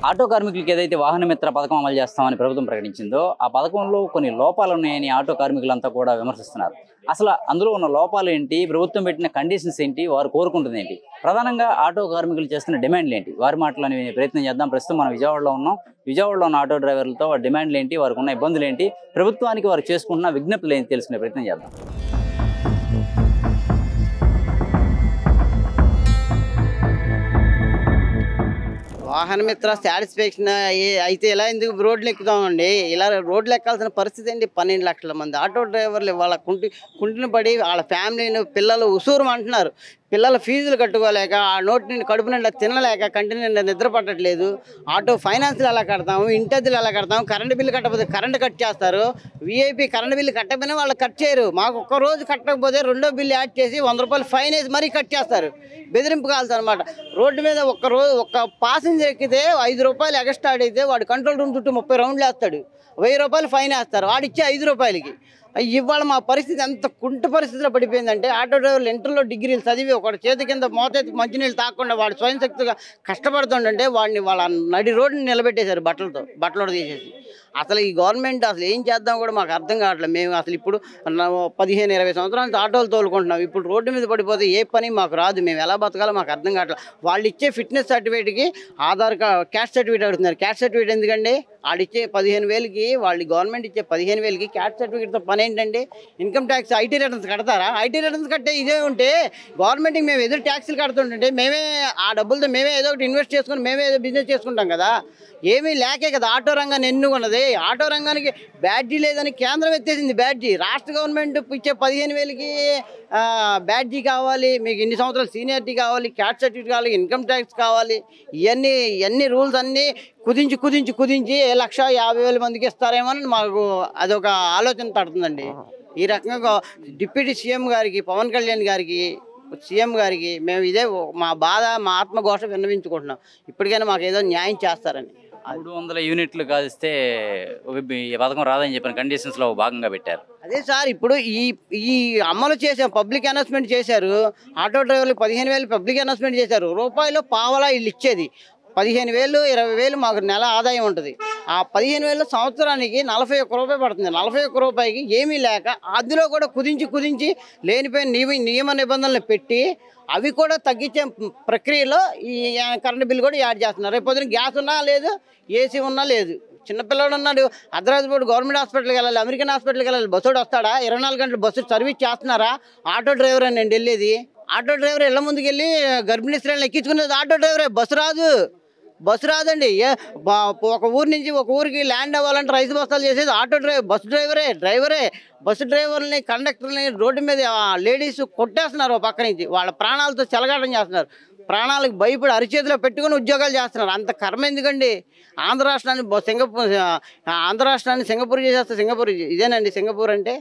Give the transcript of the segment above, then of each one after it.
Auto కార్మికులకు ఏదైతే వాహన మిత్ర పథకం అమలు చేస్తామని ప్రభుత్వం ప్రకటించిందో ఆ పథకంలో కొన్ని లోపాలు ఉన్నాయని ఆటో కార్మికులంతా కూడా విమర్శిస్తున్నారు. అసలు అందులో ఉన్న లోపాలు ఏంటి, ప్రభుత్వం పెట్టిన కండిషన్స్ ఏంటి, వారు కోరుకుంటుంది ఏంటి, ప్రధానంగా ఆటో కార్మికులు చేస్తున్న డిమాండ్లు ఏంటి, వారి మాటలని వినే ప్రయత్నం చేద్దాం. ప్రస్తుతం మనం విజయవాడలో ఉన్నాం. విజయవాడలో ఉన్న ఆటో డ్రైవర్లతో వారి డిమాండ్లు ఏంటి, వారికి ఉన్న ఇబ్బందులు ఏంటి, ప్రభుత్వానికి వారు చేసుకుంటున్న విజ్ఞప్తులు ఏంటి తెలుసుకునే ప్రయత్నం చేద్దాం. వాహన మిత్ర సాటిస్ఫాక్షన్ అయితే ఇలా ఎందుకు రోడ్లు ఎక్కుతామండి? ఇలా రోడ్లు ఎక్కాల్సిన పరిస్థితి అండి. 12 లక్షల మంది ఆటో డ్రైవర్లు వాళ్ళ కుంటిని పడి వాళ్ళ ఫ్యామిలీని పిల్లలు ఉసూరు అంటున్నారు. పిల్లల ఫీజులు కట్టుకోలేక, ఆ నోటి నుండి కడుపు నిండా తినలేక, కంటి నిండా నిద్ర పట్టట్లేదు. ఆటో ఫైనాన్స్లు ఎలా కడతాము, ఇంటద్దులు ఎలా కడతాము, కరెంటు బిల్లు కట్టకపోతే కరెంటు కట్ చేస్తారు. వీఐపీ కరెంటు బిల్లు కట్టకపోయినా వాళ్ళు కట్ చేయరు. మాకు ఒక్క రోజు కట్టకపోతే రెండో బిల్లు యాడ్ చేసి 100 రూపాయలు ఫైన్ వేసి మరీ కట్ చేస్తారు. బెదిరింపు కాల్స్ అనమాట. రోడ్డు మీద ఒక్క పాసింజర్ ఎక్కితే 5 రూపాయలు ఎక్స్ట్రా అయితే వాడు కంట్రోల్ రూమ్ చుట్టూ 30 రౌండ్లు వేస్తాడు. 1000 రూపాయలు ఫైన్ వేస్తారు వాడిచ్చే 5 రూపాయలకి. ఇవాళ మా పరిస్థితి ఎంత కుంట పరిస్థితిలో పడిపోయిందంటే, ఆటో డ్రైవర్లు ఇంటర్లో డిగ్రీలు చదివి ఒకటి చేతి కింద మోతెత్తి మంచినీళ్ళు తాకుండా వాడు స్వయం శక్తిగా కష్టపడుతుంటే వాడిని వాళ్ళ నడి రోడ్డుని నిలబెట్టేశారు బట్టలు తీసేసి. అసలు ఈ గవర్నమెంట్ అసలు ఏం చేద్దాం కూడా మాకు అర్థం కావట్లేదు. మేము అసలు ఇప్పుడు 15-20 సంవత్సరాల నుంచి ఆటోలు తోలుకుంటున్నాం. ఇప్పుడు రోడ్డు మీద పడిపోతే ఏ పని మాకు రాదు. మేము ఎలా బతకాలో మాకు అర్థం కావట్లేదు. వాళ్ళు ఇచ్చే ఫిట్నెస్ సర్టిఫికేట్కి ఆధార్ కార్డ్ క్యాస్ట్ సర్టిఫికేట్ అడుగుతున్నారు. క్యాస్ట్ సర్టిఫికేట్ ఎందుకండి? వాడిచ్చే 15,000కి, వాళ్ళు గవర్నమెంట్ ఇచ్చే 15,000కి క్యాస్ట్ సర్టిఫికేట్తో పని ఏంటండి? ఇన్కమ్ ట్యాక్స్, ఐటీ రిటర్న్స్ కడతారా? ఐటీ రిటర్న్స్ కట్టే ఇదే ఉంటే గవర్నమెంట్కి మేము ఎదురు ట్యాక్స్లు కడుతుంటే మేమే ఆ డబ్బులతో మేమే ఏదో ఒకటి ఇన్వెస్ట్ చేసుకుని మేమే ఏదో బిజినెస్ చేసుకుంటాం కదా. ఏమీ లేకే కదా ఆటో రంగాన్ని ఎన్నుకున్నది. ఆటో రంగానికి బ్యాడ్జీ లేదని కేంద్రం ఎత్తేసింది. బ్యాడ్జీ రాష్ట్ర గవర్నమెంట్ ఇచ్చే 15,000కి బ్యాడ్జీ కావాలి, మీకు ఇన్ని సంవత్సరాలు సీనియారిటీ కావాలి, క్యాస్ట్ సర్టిఫికేట్ కావాలి, ఇన్కమ్ ట్యాక్స్ కావాలి. ఇవన్నీ రూల్స్ అన్నీ కుదించి 1,50,000 మందికి ఇస్తారేమో అని మాకు అదొక ఆలోచన తడుతుందండి. ఈ రకంగా డిప్యూటీ సీఎం గారికి, పవన్ కళ్యాణ్ గారికి, సీఎం గారికి మేము ఇదే మా బాధ, మా ఆత్మఘోష విన్నవించుకుంటున్నాం. ఇప్పటికైనా మాకు ఏదో న్యాయం చేస్తారని. 300 యూనిట్లు కాదిస్తే ఈ పథకం రాదని చెప్పిన కండిషన్స్లో భాగంగా పెట్టారు. అదే సార్, ఇప్పుడు ఈ అమలు చేసాం, పబ్లిక్ అనౌన్స్మెంట్ చేశారు. ఆటో డ్రైవర్లకు 15,000 పబ్లిక్ అనౌన్స్మెంట్ చేశారు. రూపాయలు పావలా వీళ్ళు ఇచ్చేది 15,000, 20,000 మాకు నెల ఆదాయం ఉంటుంది. ఆ 15,000 సంవత్సరానికి 41 రూపాయి పడుతుంది. 41 రూపాయికి ఏమీ లేక అందులో కూడా కుదించి లేనిపోయిన నియమ నిబంధనలు పెట్టి అవి కూడా తగ్గించే ప్రక్రియలో ఈ కరెంటు బిల్లు కూడా యాడ్ చేస్తున్నారు. రేపు పొద్దున గ్యాస్ ఉన్నా లేదు, ఏసీ ఉన్నా లేదు. చిన్నపిల్లడు ఉన్నాడు, అర్ధరాత్రిపూట గవర్నమెంట్ హాస్పిటల్కి వెళ్ళాలి, అమెరికన్ హాస్పిటల్కి వెళ్ళాలి, బస్సుడు వస్తాడా? 24 గంటలు బస్సు సర్వీస్ చేస్తున్నారా? ఆటో డ్రైవర్ అని నేను వెళ్ళేది. ఆటో డ్రైవర్ ఇళ్ళ ముందుకు వెళ్ళి గర్భిణీ స్త్రీలను ఎక్కించుకునేది ఆటో డ్రైవరే. బస్సు రాదండి. ఒక ఊరి నుంచి ఒక ఊరికి ల్యాండ్ అవ్వాలంటే రైతు బస్తాలు చేసేది ఆటో డ్రైవరే. బస్సు డ్రైవర్ని, కండక్టర్ని రోడ్డు మీద లేడీస్ కొట్టేస్తున్నారు. పక్క నుంచి వాళ్ళ ప్రాణాలతో చెలగాటం చేస్తున్నారు. ప్రాణాలకు భయపడి అరిచేతిలో పెట్టుకుని ఉద్యోగాలు చేస్తున్నారు. అంత కర్మ ఎందుకండి? ఆంధ్ర రాష్ట్రాన్ని సింగపూర్ చేసేస్తే సింగపూర్ ఇదేనండి సింగపూర్ అంటే.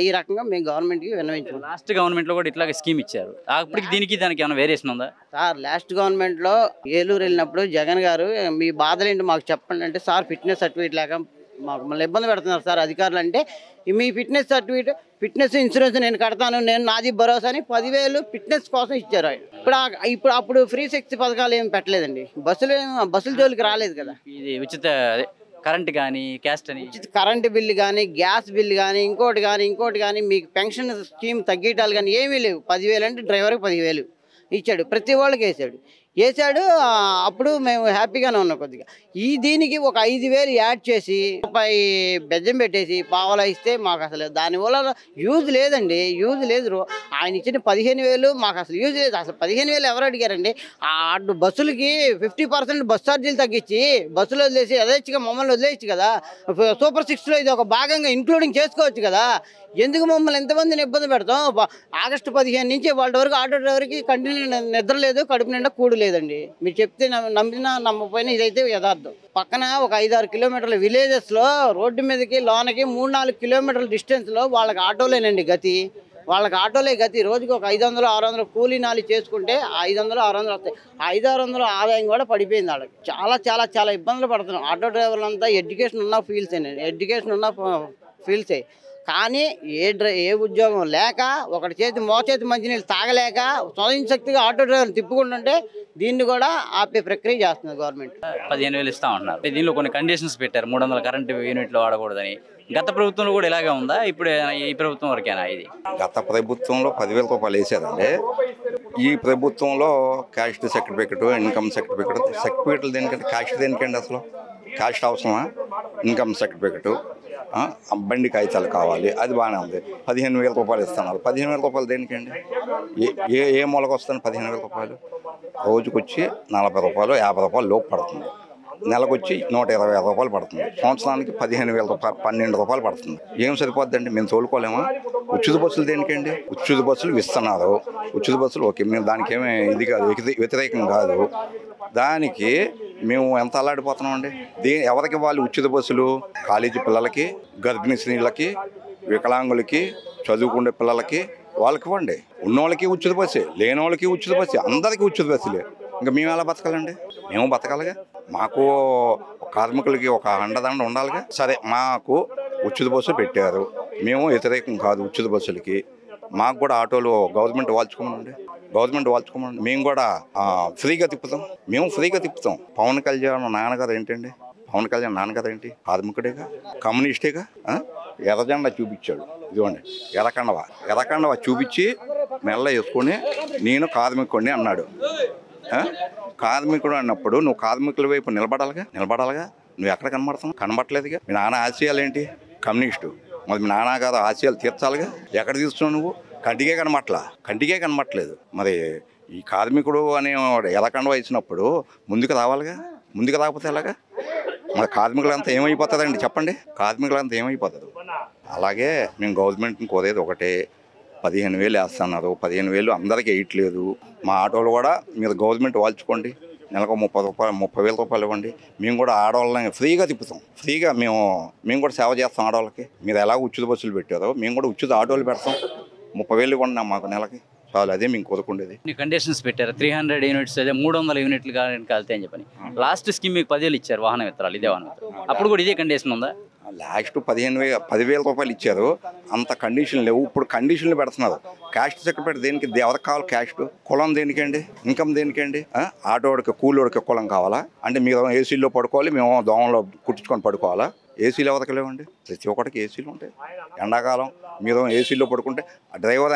ఈ రకంగా మేము గవర్నమెంట్కి విన్నవించుకున్నాం. లాస్ట్ గవర్నమెంట్లో కూడా ఇట్లాగే స్కీమ్ ఇచ్చారు. అప్పటికి దానికి ఏమైనా వేరియేషన్ ఉందా సార్? లాస్ట్ గవర్నమెంట్లో ఏలూరు వెళ్ళినప్పుడు జగన్ గారు మీ బాధలేంటి మాకు చెప్పండి అంటే, సార్ ఫిట్నెస్ సర్టిఫికేట్ లేక మాకు మళ్ళీ ఇబ్బంది పెడుతున్నారు సార్ అధికారులు అంటే, మీ ఫిట్నెస్ సర్టిఫికేట్, ఫిట్నెస్ ఇన్సూరెన్స్ నేను కడతాను, నేను నాది భరోసా అని 10,000 ఫిట్నెస్ కోసం ఇచ్చారు. అప్పుడు ఫ్రీ శక్తి పథకాలు ఏమి పెట్టలేదండి. బస్సుల జోలికి రాలేదు కదా. ఇది ఉచిత కరెంట్ కానీ, క్యాస్ట్ అని, ఉచిత కరెంటు బిల్లు కానీ, గ్యాస్ బిల్లు కానీ, ఇంకోటి కానీ మీకు పెన్షన్ స్కీమ్ తగ్గిటాలు కానీ ఏమీ లేవు. 10,000 అంటే డ్రైవర్కి 10,000 ఇచ్చాడు, ప్రతి వాళ్ళకి వేసాడు. అప్పుడు మేము హ్యాపీగానే ఉన్నాం. కొద్దిగా దీనికి ఒక 5,000 యాడ్ చేసి రూపాయి బెజ్జం పెట్టేసి పావలా ఇస్తే మాకు అసలు దానివల్ల యూజ్ లేదండి. ఆయన ఇచ్చిన 15,000 మాకు అసలు యూజ్ లేదు. అసలు 15,000 ఎవరు అడిగారండి? బస్సులకి 50% బస్ ఛార్జీలు తగ్గించి బస్సులు వదిలేసి యథేచ్ఛగా మమ్మల్ని వదిలేయచ్చు కదా. సూపర్ 6లో ఇది ఒక భాగంగా ఇంక్లూడింగ్ చేసుకోవచ్చు కదా. ఎందుకు మమ్మల్ని ఎంతమందిని ఇబ్బంది పెడతాం? ఆగస్టు 15 నుంచి వాళ్ళ వరకు ఆటో డ్రైవర్కి కంటిన్యూ నిద్ర లేదు, కడుపు నిండా కూడు లేదండి. మీరు చెప్తే నమ్మినా నమ్మకపోయినా ఇదైతే యథార్థం. పక్కన ఒక 5-6 కిలోమీటర్ల విలేజెస్లో రోడ్డు మీదకి లోనకి 3-4 కిలోమీటర్ల డిస్టెన్స్లో వాళ్ళకి ఆటోలేనండి గతి. రోజుకి ఒక 500-600 కూలీ నాలి చేసుకుంటే 500-600 వస్తాయి. 500-600 ఆదాయం కూడా పడిపోయింది వాళ్ళకి. చాలా ఇబ్బందులు పడుతున్నాం. ఆటో డ్రైవర్లు అంతా ఎడ్యుకేషన్ ఉన్న ఫీల్డ్సే. కానీ ఏ ఉద్యోగం లేక ఒకటి మోచేతి మంచినీళ్ళు తాగలేక స్వయం శక్తిగా ఆటో డ్రైవర్లు తిప్పుకుంటుంటే దీన్ని కూడా ఆపే ప్రక్రియ చేస్తుంది గవర్నమెంట్. 15,000 ఇస్తా ఉంటున్నారు. దీనిలో కొన్ని కండిషన్స్ పెట్టారు, 300 కరెంటు యూనిట్లు వాడకూడదని. గత ప్రభుత్వంలో కూడా ఇలాగే ఉందా, ఇప్పుడు ఈ ప్రభుత్వం వరకేనా ఇది? గత ప్రభుత్వంలో 10,000 రూపాయలు వేసారండి. ఈ ప్రభుత్వంలో క్యాస్ట్ సర్టిఫికెట్, ఇన్కమ్ సర్టిఫికెట్లు దేనికంటే క్యాస్ట్ దేనికండి? అసలు క్యాస్ట్ అవసరమా? ఇన్కమ్ సర్టిఫికెట్, బండి కాగితాలు కావాలి, అది బాగానే ఉంది. 15,000 రూపాయలు ఇస్తున్నారు. 15,000 రూపాయలు దేనికండి? ఏ మూలకు వస్తుంది 15,000 రూపాయలు? రోజుకి వచ్చి 40 రూపాయలు 50 రూపాయలు లోపు పడుతుంది. నెలకు వచ్చి 125 రూపాయలు పడుతుంది. సంవత్సరానికి 15,000 రూపాయలు, 12 రూపాయలు పడుతుంది. ఏం సరిపోద్దండి? మేము తోలుకోలేమా? ఉచిత బస్సులు దేనికండి? ఉచిత బస్సులు ఇస్తున్నారు. ఉచిత బస్సులు ఓకే, మేము దానికి ఏమీ ఇది కాదు, వ్యతిరేకం కాదు. దానికి మేము ఎంత అల్లాడిపోతున్నామండి. ఎవరికి వాళ్ళు ఉచిత బస్సులు? కాలేజీ పిల్లలకి, గర్భిణీ స్త్రీలకి, వికలాంగులకి, చదువుకునే పిల్లలకి వాళ్ళకి ఇవ్వండి. ఉన్నోళ్ళకి ఉచిత బస్సే, లేని వాళ్ళకి ఉచిత బస్సే, అందరికీ ఉచిత బస్సులే. ఇంకా మేము ఎలా బతకాలండి? మేము బతకాలిగా. మాకు కార్మికులకి ఒక అండదండ ఉండాలిగా. సరే, మాకు ఉచిత బస్సు పెట్టారు, మేము వ్యతిరేకం కాదు ఉచిత బస్సులకి. మాకు కూడా ఆటోలు గవర్నమెంట్ వాల్చుకోమనండి, మేము కూడా ఫ్రీగా తిప్పుతాం. మేము ఫ్రీగా తిప్పుతాం. పవన్ కళ్యాణ్ నాన్నగారు ఏంటండి? పవన్ కళ్యాణ్ నాన్నగారు ఏంటి? కార్మికుడేగా, కమ్యూనిస్టేగా. ఎర్రజెండా చూపించాడు, ఇదిగోండి ఎర్రకండవ చూపించి మెల్ల వేసుకొని నేను కార్మికుడిని అన్నాడు. కార్మికుడు అన్నప్పుడు నువ్వు కార్మికుల వైపు నిలబడాలిగా. నువ్వు ఎక్కడ కనబడట్లేదుగా. మీ నాన్న ఆశయాలు ఏంటి? కమ్యూనిస్టు. మరి మీ నాన్నగారు ఆశయాలు తీర్చాలిగా. ఎక్కడ తీస్తున్నావు నువ్వు? కంటికే కనబట్టలేదు. మరి ఈ కార్మికుడు అనే ఎర్రకండవ ఇచ్చినప్పుడు ముందుకు రావాలిగా. ముందుకు రాకపోతే ఎలాగా? మరి కార్మికులంతా ఏమైపోతుందండి చెప్పండి? కార్మికులంతా ఏమైపోతుంది? అలాగే మేము గవర్నమెంట్ని కోరేది ఒకటే, 15,000 వేస్తున్నారు. 15,000 అందరికీ వేయట్లేదు. మా ఆటోలు కూడా మీరు గవర్నమెంట్ వాల్చుకోండి. నెలకు 30,000 రూపాయలు ఇవ్వండి. మేము కూడా ఆడవాళ్ళని ఫ్రీగా తిప్పుతాం. ఫ్రీగా మేము కూడా సేవ చేస్తాం ఆడవాళ్ళకి. మీరు ఎలా ఉచిత బస్సులు పెట్టారో మేము కూడా ఉచిత ఆటోలు పెడతాం. 30,000 ఇవ్వండి మాకు నెలకి చాలు. అదే మేము కోరుకుండేది. కండిషన్స్ పెట్టారు, 300 యూనిట్స్ అదే 300 యూనిట్లు కాలితే అని చెప్పని. లాస్ట్ స్కీమ్ మీకు 10,000 ఇచ్చారు వాహన మిత్రాలు, ఇదే వాహన మిత్రాలు. అప్పుడు కూడా ఇదే కండిషన్ ఉందా? లాస్ట్ 10,000 రూపాయలు ఇచ్చారు. అంత కండిషన్ లేవు. ఇప్పుడు కండిషన్లు పెడుతున్నారు. క్యాస్ట్ సర్టిఫికేట్ దేనికి? ఎవరికి కావాలి క్యాస్ట్? కులం దేనికండి? ఇన్కమ్ దేనికండి? ఆటోడికి కూలోడికి కులం కావాలా? అంటే మీరు ఏసీలో పడుకోవాలి, మేము దోమలో కుట్టించుకొని పడుకోవాలా? ఏసీలు ఎవరికి లేవండి? ప్రతి ఒక్కటికి ఏసీలు ఉంటాయి. ఎండాకాలం మీరు ఏసీలో పడుకుంటే డ్రైవర్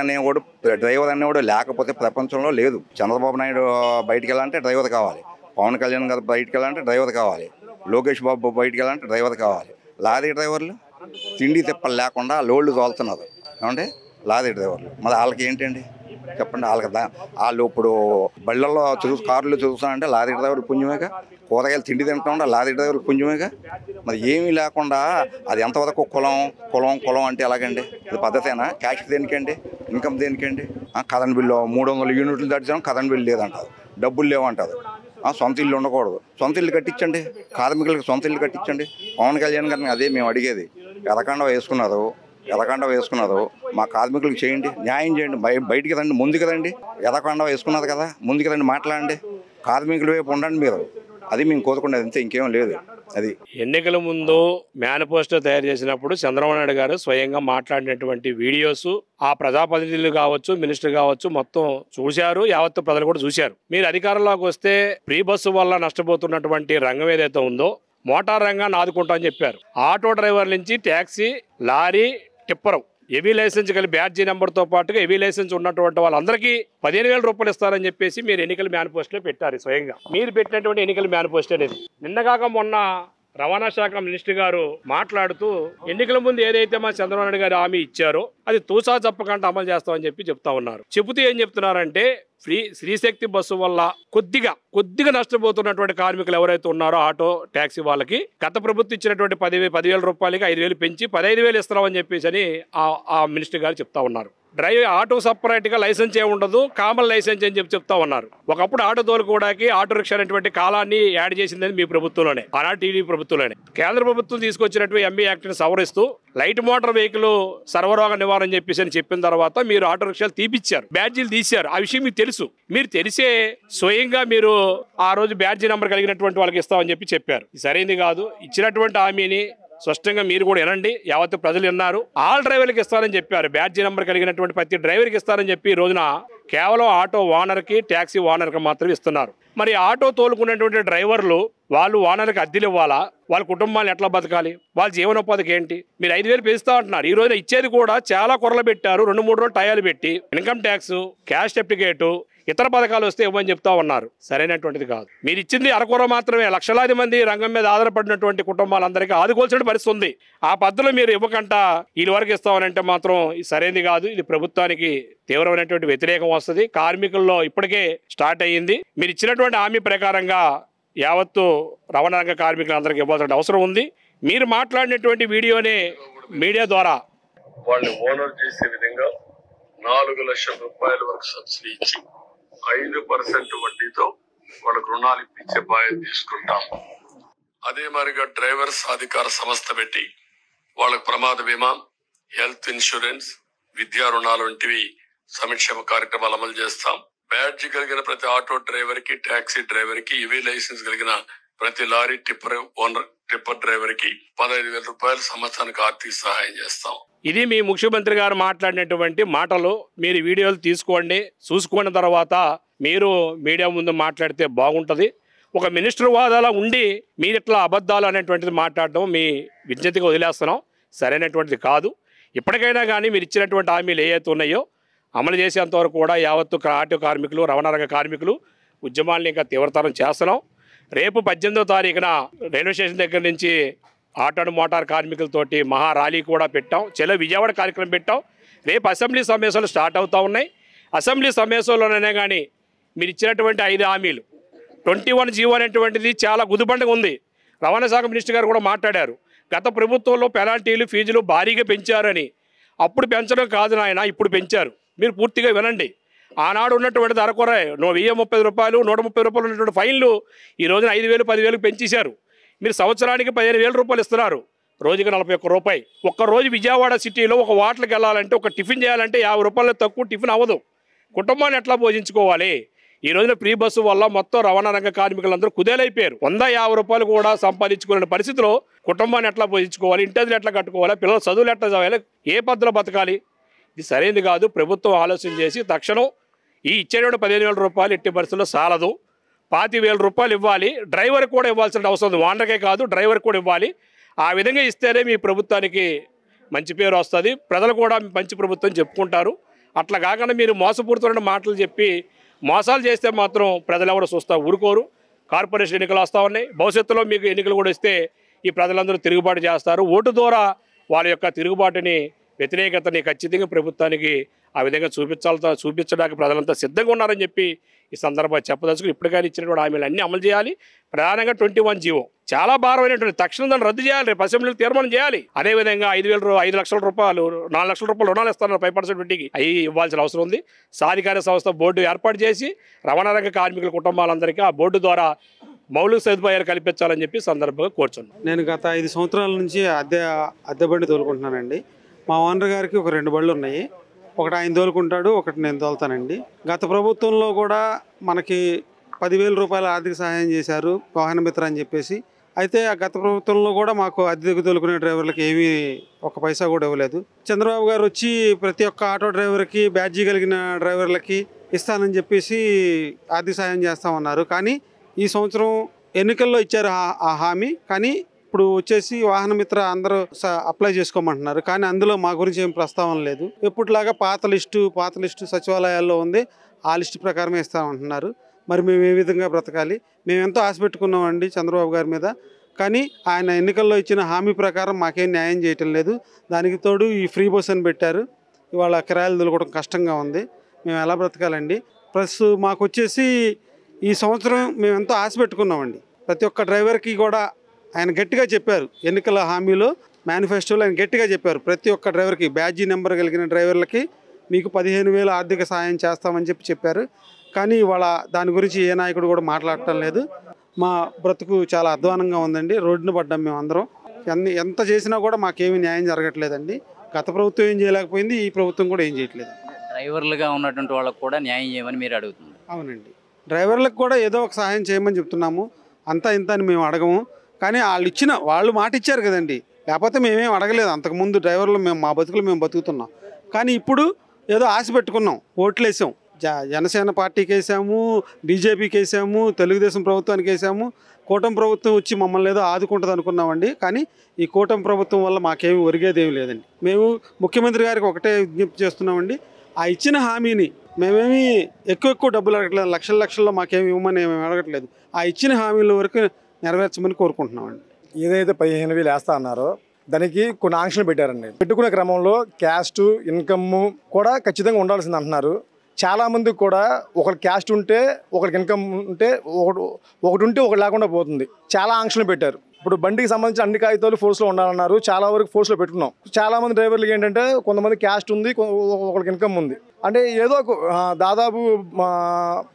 అనేవాడు లేకపోతే ప్రపంచంలో లేదు. చంద్రబాబు నాయుడు బయటికి వెళ్ళాలంటే డ్రైవర్ కావాలి, పవన్ కళ్యాణ్ గారు బయటికి వెళ్ళాలంటే డ్రైవర్ కావాలి, లోకేష్ బాబు బయటికి వెళ్ళాలంటే డ్రైవర్ కావాలి. లారీ డ్రైవర్లు తిండి తిప్పలు లేకుండా లోడ్లు తోలుతున్నారు ఏమంటే లారీ డ్రైవర్లు. మరి వాళ్ళకి ఏంటండి చెప్పండి? వాళ్ళు ఇప్పుడు బళ్ళల్లో కార్లు చూస్తానంటే లారీ డ్రైవర్లు పుణ్యమేగా. కూరగాయలు తిండి తింటా ఉంటే లారీ డ్రైవర్లు పుణ్యమేగా. మరి ఏమీ లేకుండా అది ఎంతవరకు కులం అంటే ఎలాగండి? ఇది పద్ధతేనా? క్యాస్ట్ దేనికండి? ఇన్కమ్ దేనికండి? కరెంట్ బిల్లు 300 యూనిట్లు దాటించడం కరెంట్ బిల్లు లేదంటారు, డబ్బులు లేవంటారు. సొంత ఇల్లు ఉండకూడదు. సొంత ఇల్లు కట్టించండి, కార్మికులకు సొంత ఇల్లు కట్టించండి. పవన్ కళ్యాణ్ గారిని అదే మేము అడిగేది. ఎర్రకండ వేసుకున్నారు, మా కార్మికులకు చేయండి, న్యాయం చేయండి. బయటికి రండి, ముందుకు రండి. ఎర్రకండ వేసుకున్నారు కదా, ముందుకు రండి, మాట్లాడండి. కార్మికుల వైపు ఉండండి మీరు. అది మేము కోరుకునేది, అంతే, ఇంకేం లేదు. అది ఎన్నికల ముందు మేనిఫెస్టో తయారు చేసినప్పుడు చంద్రబాబు నాయుడు గారు స్వయంగా మాట్లాడినటువంటి వీడియోస్ ఆ ప్రజాప్రతినిధులు కావచ్చు, మినిస్టర్ కావచ్చు, మొత్తం చూశారు. యావత్తు ప్రజలు కూడా చూశారు. మీరు అధికారంలోకి వస్తే ఫ్రీ బస్సు వల్ల నష్టపోతున్నటువంటి రంగం ఏదైతే ఉందో మోటార్ రంగాన్ని ఆదుకుంటా అని చెప్పారు. ఆటో డ్రైవర్ నుంచి taxi, lorry, tipper, heavy license కలిపి బ్యాడ్జీ నెంబర్తో పాటుగా హెవీ లైసెన్స్ ఉన్నటువంటి వాళ్ళందరికీ 15,000 రూపాయలు ఇస్తారని చెప్పేసి మీరు ఎన్నికల మేనిఫెస్టోలో పెట్టారు. స్వయంగా మీరు పెట్టినటువంటి ఎన్నికల మేనిఫెస్టో అనేది నిన్నగాక మొన్న రవాణా శాఖ మినిస్టర్ గారు మాట్లాడుతూ ఎన్నికల ముందు ఏదైతే మా చంద్రబాబు నాయుడు గారు హామీ ఇచ్చారో అది తూసా చెప్పకుండా అమలు చేస్తామని చెప్తా ఉన్నారు. చెబుతూ ఏం చెప్తున్నారంటే శ్రీశక్తి బస్సు వల్ల కొద్దిగా నష్టపోతున్నటువంటి కార్మికులు ఎవరైతే ఉన్నారో ఆటో ట్యాక్సీ వాళ్ళకి గత ప్రభుత్వం ఇచ్చినటువంటి 10,000 రూపాయలకి 5,000 పెంచి 15,000 ఇస్తామని చెప్పేసి ఆ మినిస్టర్ గారు చెప్తా ఉన్నారు. ఆటో సపరేట్ గా లైసెన్స్ ఏ ఉండదు, కామన్ లైసెన్స్ అని చెప్తా ఉన్నారు. ఒకప్పుడు ఆటో తోలుకోవడానికి ఆటో రిక్షా అనేటువంటి కాలాన్ని యాడ్ చేసిందని మీ ప్రభుత్వంలోనే, ఆనాడు టీడీ ప్రభుత్వంలోనే. కేంద్ర ప్రభుత్వం తీసుకొచ్చినటువంటి ఎంబీ యాక్ట్ ని సవరిస్తూ లైట్ మోటార్ వెహికల్ సర్వరోగ నివారణ చెప్పిన తర్వాత మీరు ఆటో రిక్షాలు తీపిచ్చారు, బ్యాడ్జీలు తీశారు. ఆ విషయం మీకు తెలుసు. మీరు తెలిసే స్వయంగా మీరు ఆ రోజు బ్యాడ్జీ నెంబర్ కలిగినటువంటి వాళ్ళకి ఇస్తామని చెప్పారు. సరైనది కాదు. ఇచ్చినటువంటి హామీని స్పష్టంగా మీరు కూడా వినండి, యావత్ ప్రజలు విన్నారు. ఆల్ డ్రైవర్లకు ఇస్తారని చెప్పారు, బ్యాడ్జీ నెంబర్ కలిగినటువంటి ప్రతి డ్రైవర్కి ఇస్తారని చెప్పి ఈ రోజున కేవలం ఆటో ఓనర్కి, ట్యాక్సీ ఓనర్కి మాత్రమే ఇస్తున్నారు. మరి ఆటో తోలుకున్నటువంటి డ్రైవర్లు వాళ్ళు ఓనర్కి అద్దెలు ఇవ్వాలా? వాళ్ళ కుటుంబాన్ని ఎట్లా బతకాలి? వాళ్ళ జీవనోపాధికి ఏంటి? మీరు 5,000 పెంచుతా అంటున్నారు. ఈ రోజున ఇచ్చేది కూడా చాలా కొరలు పెట్టారు. 2-3 రోజులు టయాలు పెట్టి ఇన్కమ్ ట్యాక్స్, క్యాష్ సర్టిఫికేటు, ఇతర పథకాలు వస్తే ఇవ్వని చెప్తా ఉన్నారు. సరైనటువంటిది కాదు. మీరు ఇచ్చింది అరకొర మాత్రమే. లక్షలాది మంది రంగం మీద ఆధారపడినటువంటి కుటుంబాలందరికీ ఆదుకోవాల్సిన పరిస్థితి ఉంది. ఆ పద్ధతిలో మీరు ఇవ్వకుండా వీళ్ళ వరకు ఇస్తామనంటే మాత్రం ఇది సరైనది కాదు. ఇది ప్రభుత్వానికి తీవ్రమైనటువంటి వ్యతిరేకం వస్తుంది. కార్మికుల్లో ఇప్పటికే స్టార్ట్ అయ్యింది. మీరు ఇచ్చినటువంటి హామీ ప్రకారంగా యావత్తు రవాణా రంగ కార్మికులందరికీ ఇవ్వాల్సిన అవసరం ఉంది. మీరు మాట్లాడినటువంటి వీడియోనే మీడియా ద్వారా వాళ్ళని ఓనర్ చేసే విధంగా 4 లక్షల రూపాయల వరకు సబ్సిడీ ఇచ్చి 5% వడ్డీతో వాళ్ళకు రుణాలు ఇప్పించే బాధ్యత తీసుకుంటాం. అదే మరిగా డ్రైవర్స్ అధికార సంస్థ పెట్టి వాళ్ళకు ప్రమాద బీమా, హెల్త్ ఇన్సూరెన్స్, విద్యా రుణాలు వంటివి సంక్షేమ కార్యక్రమాలు అమలు చేస్తాం. బ్యాడ్జీ కలిగిన ప్రతి ఆటో డ్రైవర్ కి, టాక్సీ డ్రైవర్ కి, ఈవీ లైసెన్స్ కలిగిన ప్రతి లారీ టిప్పర్ డ్రైవర్ కి 15,000 రూపాయలు సంవత్సరానికి ఆర్థిక సహాయం చేస్తాం. ఇది మీ ముఖ్యమంత్రి గారు మాట్లాడినటువంటి మాటలు. మీరు వీడియోలు తీసుకోండి, చూసుకున్న తర్వాత మీరు మీడియా ముందు మాట్లాడితే బాగుంటుంది. ఒక మినిస్టర్ వాదాలా ఉండి మీరు ఇట్లా అబద్ధాలు అనేటువంటిది మాట్లాడడం మీ విజ్ఞతగా వదిలేస్తున్నాం. సరైనటువంటిది కాదు. ఇప్పటికైనా కానీ మీరు ఇచ్చినటువంటి హామీలు ఏవైతే ఉన్నాయో అమలు చేసేంతవరకు కూడా యావత్తు ఆటో కార్మికులు, రవాణా రంగ కార్మికులు ఉద్యమాలను ఇంకా తీవ్రతరం చేస్తున్నాం. రేపు 18వ తారీఖున రైల్వే స్టేషన్ దగ్గర నుంచి ఆటో అండ్ మోటార్ కార్మికులతోటి మహా ర్యాలీ కూడా పెట్టాం. చలో విజయవాడ కార్యక్రమం పెట్టాం. రేపు అసెంబ్లీ సమావేశాలు స్టార్ట్ అవుతూ ఉన్నాయి. అసెంబ్లీ సమావేశంలోనే కానీ మీరు ఇచ్చినటువంటి 5 హామీలు 21 జీవో అనేటువంటిది చాలా గుదిబండగా ఉంది. రవాణా శాఖ మినిస్టర్ గారు కూడా మాట్లాడారు. గత ప్రభుత్వంలో పెనాల్టీలు, ఫీజులు భారీగా పెంచారని. అప్పుడు పెంచడం కాదు నాయన, ఇప్పుడు పెంచారు. మీరు పూర్తిగా వినండి. ఆనాడు ఉన్నటువంటి ధరకొర 130 రూపాయలు, 130 రూపాయలు ఉన్నటువంటి ఫైన్లు ఈ రోజున 5,000, 10,000 పెంచేశారు. మీరు సంవత్సరానికి 15,000 రూపాయలు ఇస్తున్నారు, రోజుకి 41 రూపాయి. ఒక్కరోజు విజయవాడ సిటీలో ఒక హోటల్కి వెళ్ళాలంటే, ఒక టిఫిన్ చేయాలంటే 50 రూపాయలు తక్కువ టిఫిన్ అవ్వదు. కుటుంబాన్ని ఎట్లా పోషించుకోవాలి? ఈ రోజున ఫ్రీ బస్సు వల్ల మొత్తం రవాణా రంగ కార్మికులందరూ కుదేలైపోయారు. 150 రూపాయలు కూడా సంపాదించుకునే పరిస్థితిలో కుటుంబాన్ని ఎట్లా పోషించుకోవాలి? ఇంటర్లు ఎట్లా కట్టుకోవాలి? పిల్లల చదువులు ఎట్లా చదవాలి? ఏ పద్ధతిలో బతకాలి? ఇది సరైనది కాదు. ప్రభుత్వం ఆలోచన చేసి తక్షణం ఈ ఇచ్చేటువంటి 15,000 రూపాయలు ఎట్టి పరిస్థితుల్లో సాలదు. 25,000 రూపాయలు ఇవ్వాలి. డ్రైవర్ కూడా ఇవ్వాల్సిన అవసరం ఉంది. ఓనర్కే కాదు, డ్రైవర్ కూడా ఇవ్వాలి. ఆ విధంగా ఇస్తేనే మీ ప్రభుత్వానికి మంచి పేరు వస్తుంది. ప్రజలు కూడా మంచి ప్రభుత్వం చెప్పుకుంటారు. అట్లా కాకుండా మీరు మోసపూరితమైన మాటలు చెప్పి మోసాలు చేస్తే మాత్రం ప్రజలు ఎవరు చూస్తా ఊరుకోరు. కార్పొరేషన్ ఎన్నికలు వస్తూ ఉన్నాయి. భవిష్యత్తులో మీకు ఎన్నికలు కూడా ఇస్తే ఈ ప్రజలందరూ తిరుగుబాటు చేస్తారు. ఓటు ద్వారా వాళ్ళ యొక్క తిరుగుబాటుని, వ్యతిరేకతని ఖచ్చితంగా ప్రభుత్వానికి ఆ విధంగా చూపించడానికి ప్రజలంతా సిద్ధంగా ఉన్నారని చెప్పి ఈ సందర్భంగా చెప్పదలుచుకుని ఇప్పటికైనా ఇచ్చినటువంటి హామీలు అన్నీ అమలు చేయాలి. ప్రధానంగా 21 జీవో చాలా భారమైనటువంటి, తక్షణం దాన్ని రద్దు చేయాలి. రేపు అసెంబ్లీలో తీర్మానం చేయాలి. అదేవిధంగా 5 లక్షల రూపాయలు, 4 లక్షల రూపాయలు రుణాలు ఇస్తున్నారు 5% వడ్డీకి, అవి ఇవ్వాల్సిన అవసరం ఉంది. సాధికార సంస్థ బోర్డు ఏర్పాటు చేసి రవాణా రంగ కార్మికుల కుటుంబాలందరికీ ఆ బోర్డు ద్వారా మౌలిక సదుపాయాలు కల్పించాలని చెప్పి సందర్భంగా కోరుచున్నాను. నేను గత 5 సంవత్సరాల నుంచి అద్దె బండి తోలుకుంటున్నానండి. మా ఓనర్ గారికి ఒక 2 బళ్ళు ఉన్నాయి. ఒకటి ఆయన తోలుకుంటాడు, ఒకటి నేను తోలుతానండి. గత ప్రభుత్వంలో కూడా మనకి 10,000 రూపాయల ఆర్థిక సహాయం చేశారు వాహన మిత్ర అని చెప్పేసి. అయితే ఆ గత ప్రభుత్వంలో కూడా మాకు అద్దెకు తోలుకునే డ్రైవర్లకి ఏమీ ఒక పైసా కూడా ఇవ్వలేదు. చంద్రబాబు గారు వచ్చి ప్రతి ఒక్క ఆటో డ్రైవర్కి, బ్యాడ్జీ కలిగిన డ్రైవర్లకి ఇస్తానని చెప్పేసి ఆర్థిక సహాయం చేస్తామన్నారు. కానీ ఈ సంవత్సరం ఎన్నికల్లో ఇచ్చారు ఆ హామీ. కానీ ఇప్పుడు వచ్చేసి వాహన మిత్ర అందరూ అప్లై చేసుకోమంటున్నారు. కానీ అందులో మా గురించి ఏం ప్రస్తావన లేదు. ఎప్పటిలాగా పాత లిస్టు సచివాలయాల్లో ఉంది. ఆ లిస్టు ప్రకారమే ఇస్తామంటున్నారు. మరి మేము ఏ విధంగా బ్రతకాలి? మేము ఎంతో ఆశ పెట్టుకున్నామండి చంద్రబాబు గారి మీద. కానీ ఆయన ఎన్నికల్లో ఇచ్చిన హామీ ప్రకారం మాకేం న్యాయం చేయటం లేదు. దానికి తోడు ఈ ఫ్రీ బస్ అని పెట్టారు. ఇవాళ కిరాయిలు దొరకడం కష్టంగా ఉంది. మేము ఎలా బ్రతకాలండి? ప్లస్ మాకు వచ్చేసి ఈ సంవత్సరం మేము ఎంతో ఆశ పెట్టుకున్నామండి. ప్రతి ఒక్క డ్రైవర్కి కూడా ఆయన గట్టిగా చెప్పారు. ఎన్నికల హామీలో, మేనిఫెస్టోలో ఆయన గట్టిగా చెప్పారు. ప్రతి ఒక్క డ్రైవర్కి, బ్యాడ్జీ నెంబర్ కలిగిన డ్రైవర్లకి మీకు 15,000 ఆర్థిక సహాయం చేస్తామని చెప్పారు. కానీ ఇవాళ దాని గురించి ఏ నాయకుడు కూడా మాట్లాడటం లేదు. మా బ్రతుకు చాలా అధ్వానంగా ఉందండి. రోడ్డున పడ్డాం మేము అందరం. ఎంత చేసినా కూడా మాకేమీ న్యాయం జరగట్లేదండి. గత ప్రభుత్వం ఏం చేయలేకపోయింది, ఈ ప్రభుత్వం కూడా ఏం చేయట్లేదు. డ్రైవర్లుగా ఉన్నటువంటి వాళ్ళకు కూడా న్యాయం చేయమని మీరు అడుగుతున్నారు. అవునండి, డ్రైవర్లకు కూడా ఏదో ఒక సహాయం చేయమని చెప్తున్నాము. అంతా ఇంత అని మేము అడగము. కానీ వాళ్ళు మాట ఇచ్చారు కదండి, లేకపోతే మేమేం అడగలేదు. అంతకుముందు డ్రైవర్లు మా బతుకులు మేము బతుకుతున్నాం. కానీ ఇప్పుడు ఏదో ఆశ పెట్టుకున్నాం, ఓట్లు వేసాం. జనసేన పార్టీకి వేసాము, బీజేపీకి వేసాము, తెలుగుదేశం ప్రభుత్వానికి వేసాము. కూటమి ప్రభుత్వం వచ్చి మమ్మల్ని ఏదో ఆదుకుంటుంది అనుకున్నామండి. కానీ ఈ కూటమి ప్రభుత్వం వల్ల మాకేమి ఒరిగేదేమి లేదండి. మేము ముఖ్యమంత్రి గారికి ఒకటే విజ్ఞప్తి చేస్తున్నామండి, ఆ ఇచ్చిన హామీని మేమేమి ఎక్కువ డబ్బులు అడగట్లేదు, లక్షల్లో మాకేమి ఇవ్వమని మేము అడగట్లేదు. ఆ ఇచ్చిన హామీల వరకు నెరవేర్చమని కోరుకుంటున్నామండి. ఏదైతే 15,000 వేస్తా అన్నారో దానికి కొన్ని ఆంక్షలు పెట్టారండి. పెట్టుకునే క్రమంలో క్యాస్ట్ ఇన్కమ్ కూడా ఖచ్చితంగా ఉండాల్సింది అంటున్నారు. చాలామందికి కూడా ఒకరికి క్యాస్ట్ ఉంటే ఒకరికి ఇన్కమ్ ఉంటే ఒకటి ఉంటే ఒకటి లేకుండా పోతుంది. చాలా ఆంక్షలు పెట్టారు. ఇప్పుడు బండికి సంబంధించిన అన్ని కాగితాలు ఫోర్స్లో ఉండాలన్నారు. చాలా వరకు ఫోర్స్లో పెట్టుకున్నాం. చాలామంది డ్రైవర్లకి ఏంటంటే కొంతమంది క్యాస్ట్ ఉంది, ఒకరికి ఇన్కమ్ ఉంది. అంటే ఏదో దాదాపు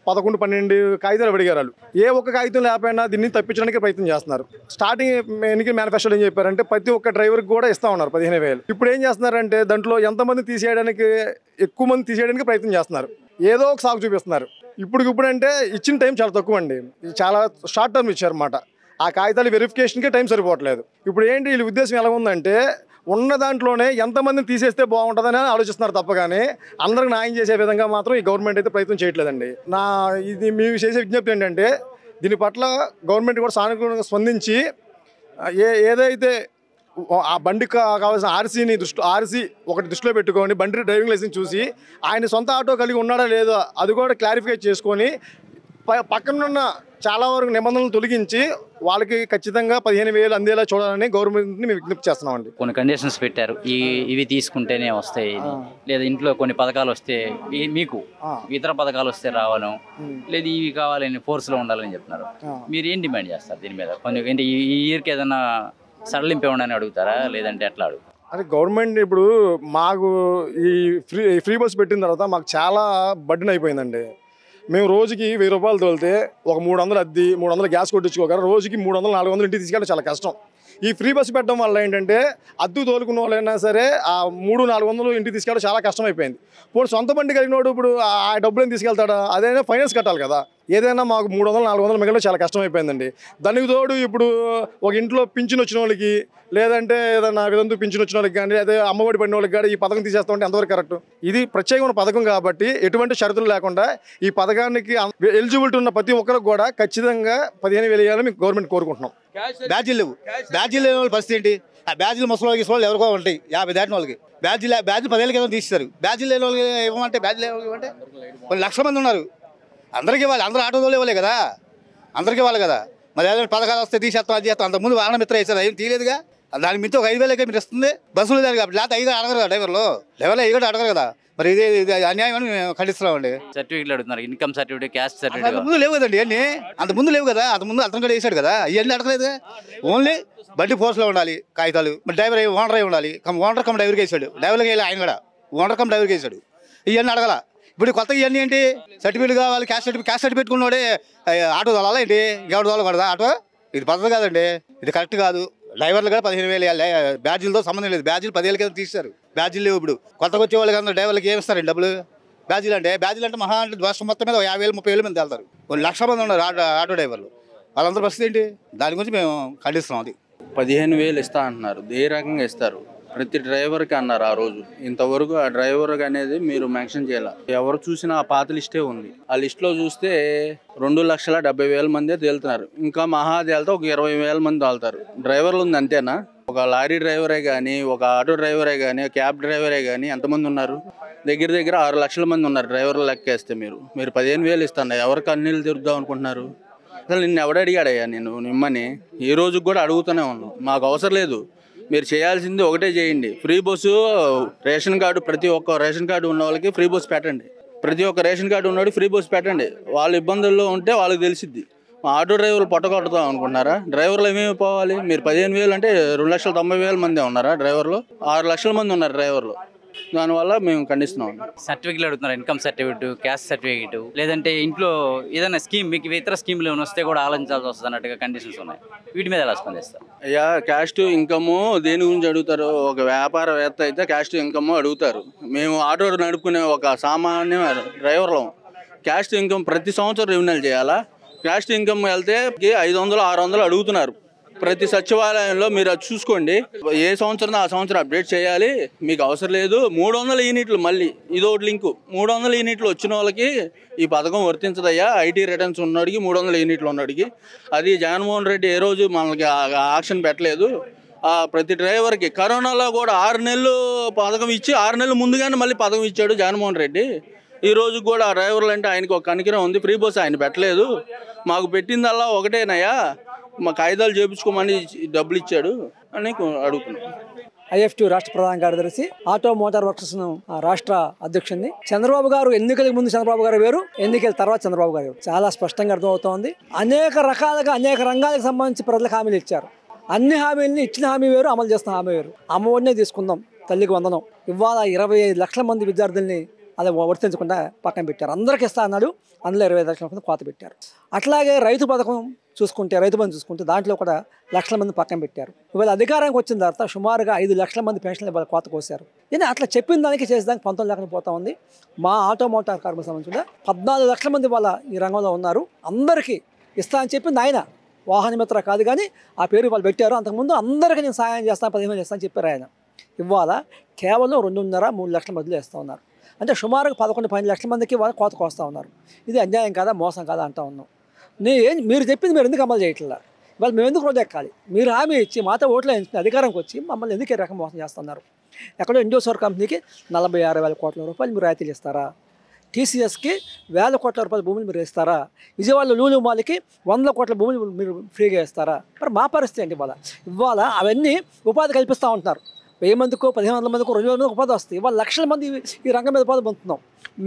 11-12 కాగితాలు అడిగారు వాళ్ళు. ఏ ఒక్క కాగితం లేకపోయినా దీన్ని తప్పించడానికి ప్రయత్నం చేస్తున్నారు. స్టార్టింగ్ ఎన్నికల మేనిఫెస్టోలో ఏం చెప్పారంటే ప్రతి ఒక్క డ్రైవర్కి కూడా ఇస్తా ఉన్నారు 15,000. ఇప్పుడు ఏం చేస్తున్నారంటే దాంట్లో ఎంతమంది తీసేయడానికి, ఎక్కువ మంది తీసేయడానికి ప్రయత్నం చేస్తున్నారు. ఏదో ఒక సాగు చూపిస్తున్నారు. ఇప్పుడు అంటే ఇచ్చిన టైం చాలా తక్కువ అండి. చాలా షార్ట్ టర్మ్ ఇచ్చారన్నమాట. ఆ కాగితాలు వెరిఫికేషన్కే టైం సరిపోవట్లేదు. ఇప్పుడు ఏంటి వీళ్ళ ఉద్దేశం ఎలా ఉందంటే ఉన్న దాంట్లోనే ఎంతమందిని తీసేస్తే బాగుంటుందని ఆలోచిస్తున్నారు తప్ప కానీ అందరికి న్యాయం చేసే విధంగా మాత్రం ఈ గవర్నమెంట్ అయితే ప్రయత్నం చేయట్లేదండి. ఇది మేము చేసే విజ్ఞప్తి ఏంటంటే దీని పట్ల గవర్నమెంట్ కూడా సానుకూలంగా స్పందించి ఏదైతే ఆ బండికి కావాల్సిన ఆర్సీ ఒకటి దృష్టిలో పెట్టుకొని బండి డ్రైవింగ్ లైసెన్స్ చూసి ఆయన సొంత ఆటో కలిగి ఉన్నాడా లేదో అది కూడా క్లారిఫై చేసుకొని పక్కనున్న చాలా వరకు నిబంధనలు తొలగించి వాళ్ళకి ఖచ్చితంగా 15,000 అందేలా చూడాలని గవర్నమెంట్ని మేము విజ్ఞప్తి చేస్తున్నామండి. కొన్ని కండిషన్స్ పెట్టారు, ఇవి తీసుకుంటేనే వస్తాయి, లేదా ఇంట్లో కొన్ని పథకాలు వస్తే మీకు ఇతర పథకాలు వస్తే రావడం, లేదా ఇవి కావాలని ఫోర్స్లో ఉండాలని చెప్తున్నారు. మీరు ఏం డిమాండ్ చేస్తారు దీని మీద? కొన్ని ఏంటి ఈ ఇయర్కి ఏదైనా సడలింపు ఇవ్వడానికి అడుగుతారా, లేదంటే ఎట్లా అడుగుతారు? అంటే గవర్నమెంట్ ఇప్పుడు మాకు ఈ ఫ్రీ బస్ పెట్టిన తర్వాత మాకు చాలా బర్డెన్ అయిపోయిందండి. మేము రోజుకి 1,000 రూపాయలు తోలితే ఒక 300 అద్దె, 300 గ్యాస్ కొట్టించుకోగలరు. రోజుకి 300-400 ఇంటికి తీసుకెళ్ళడం చాలా కష్టం. ఈ ఫ్రీ బస్సు పెట్టడం వల్ల ఏంటంటే అద్దె తోలుకున్న వాళ్ళైనా సరే ఆ 300-400 ఇంటికి తీసుకెళ్ళడం చాలా కష్టం అయిపోయింది. ఇప్పుడు సొంత బండి కలిగినోడు ఇప్పుడు ఆ డబ్బులు ఏం తీసుకెళ్తాడా? అదైనా ఫైనాన్స్ కట్టాలి కదా. ఏదైనా మాకు 300-400 మిగలడం చాలా కష్టం అయిపోయిందండి. దానికి తోడు ఇప్పుడు ఒక ఇంట్లో పింఛన్ వచ్చిన వాళ్ళకి, లేదంటే ఏదైనా విధంగా పింఛన్ వచ్చిన వాళ్ళకి కానీ, అదే అమ్మఒడి పడిన వాళ్ళకి కానీ ఈ పథకం తీసేస్తామంటే ఎంతవరకు కరెక్ట్? ఇది ప్రత్యేకమైన పథకం కాబట్టి ఎటువంటి షరతులు లేకుండా ఈ పథకానికి ఎలిజిబిలిటీ ఉన్న ప్రతి ఒక్కరికి కూడా ఖచ్చితంగా 15,000 వేయాలని మేము గవర్నమెంట్ కోరుకుంటున్నాం. బ్యాడ్జీలు లేవు. బ్యాడ్జీలు లేని వాళ్ళ పరిస్థితి ఏంటి? ఆ బ్యాడ్జీలు ముసలి వాళ్ళు ఎవరికో ఉంటాయి, 50 దాటిన వాళ్ళకి బ్యాడ్జీలు 10,000 ఏమో తీస్తారు. బ్యాడ్జీలు లేని వాళ్ళకి ఇవ్వమంటే బ్యాడ్జీలు ఇవ్వమంటే కొన్ని లక్షల మంది ఉన్నారు. అందరికీ ఇవ్వాలి. అందరూ ఆటోలో ఇవ్వలే కదా, అందరికీ ఇవ్వాలి కదా. మరి ఏదైనా పథకాలు వస్తే తీసేస్తాం, అది చేస్తాం. అంతకుముందు వాహన మిత్ర వేసారు, ఏం తీయలేదుగా. దానికి మించి ఒక 5,000 మీరు ఇస్తుంది. బస్సులు లేదు కాబట్టి, లేకపోతే 5 అడగరు కదా డ్రైవర్లు అడగరు కదా. మరి ఇది అన్యాయం అని మేము ఖండిస్తున్నామండి. సర్టిఫికేట్లు అడుగుతున్నారు, ఇన్కమ్ సర్టిఫికేట్, క్యాస్ట్ సర్టిఫికేట్. అంతకుముందు లేవు కదండి ఇవన్నీ. అంతకుముందు లేవు కదా. అంతకుముందు అతను కూడా వేసాడు కదా, ఇవన్నీ అడగలేదు. ఓన్లీ బండి ఫోర్స్లో ఉండాలి కాగితాలు. మరి డ్రైవర్ ఓనర్ అయి ఉండాలి. ఓనర్ కమ్ డ్రైవర్కి వేసాడు, డ్రైవర్కి వేయాలి. ఆయన కూడా ఓనర్ కమ్ డ్రైవర్కి వేసాడు. ఇవన్నీ అడగల. ఇప్పుడు కొత్తగా ఇవన్నీ ఏంటి? సర్టిఫికేట్ కావాలి, క్యాస్ట్ సర్టిఫికేట్ ఉన్నవాడే ఆటో తోలాలా ఏంటి? ఎవరు తోలకూడదా ఆటో? ఇది పద్ధతి కాదండి, ఇది కరెక్ట్ కాదు. డ్రైవర్లు కూడా 15,000 వేయాలి. బ్యాడ్జీలతో సంబంధం లేదు. బ్యాడ్జీలు 10,000 కింద తీస్తారు. బ్యాడ్జీలు లేవు. ఇప్పుడు కొత్తగా వచ్చే వాళ్ళకి అందరూ డ్రైవర్లకి ఏమి ఇస్తారండి డబ్బులు? బ్యాడ్జీలు అంటే మహా అంటే రాష్ట్రం మొత్తం మీద 50,000-30,000 మంది వెళ్తారు. కొన్ని లక్షల మంది ఉన్నారు ఆటో డ్రైవర్లు. వాళ్ళందరూ పరిస్థితి ఏంటి? దాని గురించి మేము ఖండిస్తున్నాం. అది 15,000 ఇస్తా అంటున్నారు. ఏ రకంగా ఇస్తారు? ప్రతి డ్రైవర్కి అన్నారు ఆ రోజు. ఇంతవరకు ఆ డ్రైవర్ అనేది మీరు మెన్షన్ చేయాల. ఎవరు చూసినా ఆ పాత లిస్టే ఉంది. ఆ లిస్టులో చూస్తే 2,70,000 మందే తేలుతున్నారు. ఇంకా మహా తేలితే ఒక 20,000 మంది తేలుతారు. డ్రైవర్లు ఉంది అంతేనా? ఒక లారీ డ్రైవరే కానీ, ఒక ఆటో డ్రైవరే కానీ, క్యాబ్ డ్రైవరే కానీ ఎంతమంది ఉన్నారు? దగ్గర 6 లక్షల మంది ఉన్నారు డ్రైవర్లు లెక్కేస్తే. మీరు 15,000 ఇస్తాను. ఎవరికి అన్నీళ్ళు తిరుగుదాం అనుకుంటున్నారు? అసలు నిన్ను ఎవడు అడిగాడయ్యా? నేను నిమ్మని ఈ రోజుకి కూడా అడుగుతూనే ఉన్నాను. మాకు అవసరం లేదు. మీరు చేయాల్సింది ఒకటే చేయండి, ఫ్రీ బస్సు రేషన్ కార్డు, ప్రతి ఒక్క రేషన్ కార్డు ఉన్న వాళ్ళకి ఫ్రీ బస్సు పెట్టండి. ప్రతి ఒక్క రేషన్ కార్డు ఉన్నాడు ఫ్రీ బస్సు పెట్టండి. వాళ్ళ ఇబ్బందుల్లో ఉంటే వాళ్ళకి తెలిసిద్ది. మా ఆటో డ్రైవర్లు పొట్టగొడతాం అనుకుంటున్నారా? డ్రైవర్లు ఏమేమి పోవాలి? మీరు 15,000 అంటే 2,90,000 మంది ఉన్నారా డ్రైవర్లు? 6 లక్షల మంది ఉన్నారు డ్రైవర్లు. దానివల్ల మేము ఖండిస్తున్నాం. సర్టిఫికేట్లు అడుగుతున్నారు, ఇన్కమ్ సర్టిఫికేట్, క్యాస్ట్ సర్టిఫికేట్, లేదంటే ఇంట్లో ఏదైనా స్కీమ్, మీకు ఇతర స్కీమ్లు ఏమైనా వస్తే కూడా ఆలోచించాల్సి వస్తుంది అన్నట్టుగా కండిషన్స్ ఉన్నాయి. వీటి మీద ఎలా స్పందిస్తారు? అయ్యా, క్యాస్ట్ ఇన్కమ్ దేని గురించి అడుగుతారు? ఒక వ్యాపారవేత్త అయితే క్యాస్ట్ ఇన్కమ్ అడుగుతారు. మేము ఆటో నడుపుకునే ఒక సామాన్య డ్రైవర్లం. క్యాస్ట్ ఇన్కమ్ ప్రతి సంవత్సరం రెన్యువల్ చేయాలా? క్యాస్ట్ ఇన్కమ్ వెళ్తే 500-600 అడుగుతున్నారు. ప్రతి సచివాలయంలో మీరు అది చూసుకోండి, ఏ సంవత్సరం ఆ సంవత్సరం అప్డేట్ చేయాలి. మీకు అవసరం లేదు 300 యూనిట్లు, మళ్ళీ ఇదొకటి లింకు, 300 యూనిట్లు వచ్చిన వాళ్ళకి ఈ పథకం వర్తించదయ్యా. ఐటీ రిటర్న్స్ ఉన్నోడికి 300 యూనిట్లు ఉన్నోడికి. అది జగన్మోహన్ రెడ్డి ఏ రోజు మనకి ఆక్షన్ పెట్టలేదు. ప్రతి డ్రైవర్కి కరోనాలో కూడా 6 నెలలు పథకం ఇచ్చి 6 నెలలు ముందుగానే మళ్ళీ పథకం ఇచ్చాడు జగన్మోహన్ రెడ్డి. ఈ రోజు కూడా డ్రైవర్లు అంటే ఆయనకు ఒక కనికరం ఉంది, ఫ్రీ బస్ ఆయన పెట్టలేదు. మాకు పెట్టిందల్లా ఒకటేనయ్యా, మా కాగితాలు చేయించుకోమని డబ్బులు ఇచ్చాడు అని అడుగుతున్నాం. IF2 రాష్ట్ర ప్రధాన కార్యదర్శి, ఆటో మోటార్ వర్కర్స్ రాష్ట్ర అధ్యక్షుడిని. చంద్రబాబు గారు ఎన్నికలకు ముందు చంద్రబాబు గారు వేరు, ఎన్నికల తర్వాత చంద్రబాబు గారు చాలా స్పష్టంగా అర్థమవుతోంది. అనేక రకాలుగా అనేక రంగాలకు సంబంధించి ప్రజలకు హామీలు ఇచ్చారు. అన్ని హామీలని ఇచ్చిన హామీ వేరు, అమలు చేస్తున్న హామీ వేరు. అమ్మఒడినే తీసుకుందాం, తల్లికి వందనం. ఇవాళ 25 లక్షల మంది విద్యార్థుల్ని అది వర్తించకుండా పక్కన పెట్టారు. అందరికీ ఇస్తా అన్నాడు, అందులో 25 లక్షల మంది కోత పెట్టారు. అట్లాగే రైతు పథకం చూసుకుంటే, రైతు బంధు చూసుకుంటే దాంట్లో కూడా లక్షల మంది పక్కన పెట్టారు. ఇవాళ అధికారానికి వచ్చిన తర్వాత సుమారుగా 5 లక్షల మంది పెన్షన్లు ఇవాళ కోత కోసారు. ఇది అట్లా చెప్పిన దానికి చేసేదానికి 19 లక్షలు పోతా ఉంది. మా ఆటో మోటార్ కార్మికులకు సంబంధించిన 14 లక్షల మంది వాళ్ళ ఈ రంగంలో ఉన్నారు. అందరికీ ఇస్తా అని చెప్పింది ఆయన, వాహన మిత్ర కాదు కానీ ఆ పేరు వాళ్ళు పెట్టారు. అంతకుముందు అందరికీ నేను సహాయం చేస్తాను, 15 చేస్తాను అని చెప్పారు ఆయన. ఇవాళ కేవలం 2.5-3 లక్షల మధ్యలో వేస్తూ ఉన్నారు. అంటే సుమారుగా 11-12 లక్షల మందికి వాళ్ళు కోత కోస్తూ ఉన్నారు. ఇది అన్యాయం కాదా, మోసం కాదా అంటూ ఉన్నాం. మీరు చెప్పింది మీరు ఎందుకు అమలు చేయట్లా? ఇవాళ మేము ఎందుకు రోజు ఎక్కాలి? మీరు హామీ ఇచ్చి మాతో ఓట్లు వేయించుకుని అధికారంకి వచ్చి మమ్మల్ని ఎందుకు ఈ రకం మోసం చేస్తున్నారు? ఎక్కడో ఇండోసోర్ కంపెనీకి 46,000 కోట్ల రూపాయలు మీరు రాయితీలు ఇస్తారా? TCSకి 1,000 కోట్ల రూపాయల భూములు మీరు ఇస్తారా? విజయవాడలో లూలు మాల్కి 100 కోట్ల భూములు మీరు ఫ్రీగా ఇస్తారా? మరి మా పరిస్థితి ఏంటి? ఇవాళ అవన్నీ ఉపాధి కల్పిస్తూ ఉంటున్నారు. 1000 మందికో 1500 మందికో 2,000 మందికి ఉపాధి వస్తుంది. ఇవాళ లక్షల మంది ఈ రంగం మీద ఉపాధి పొందుతున్నాం.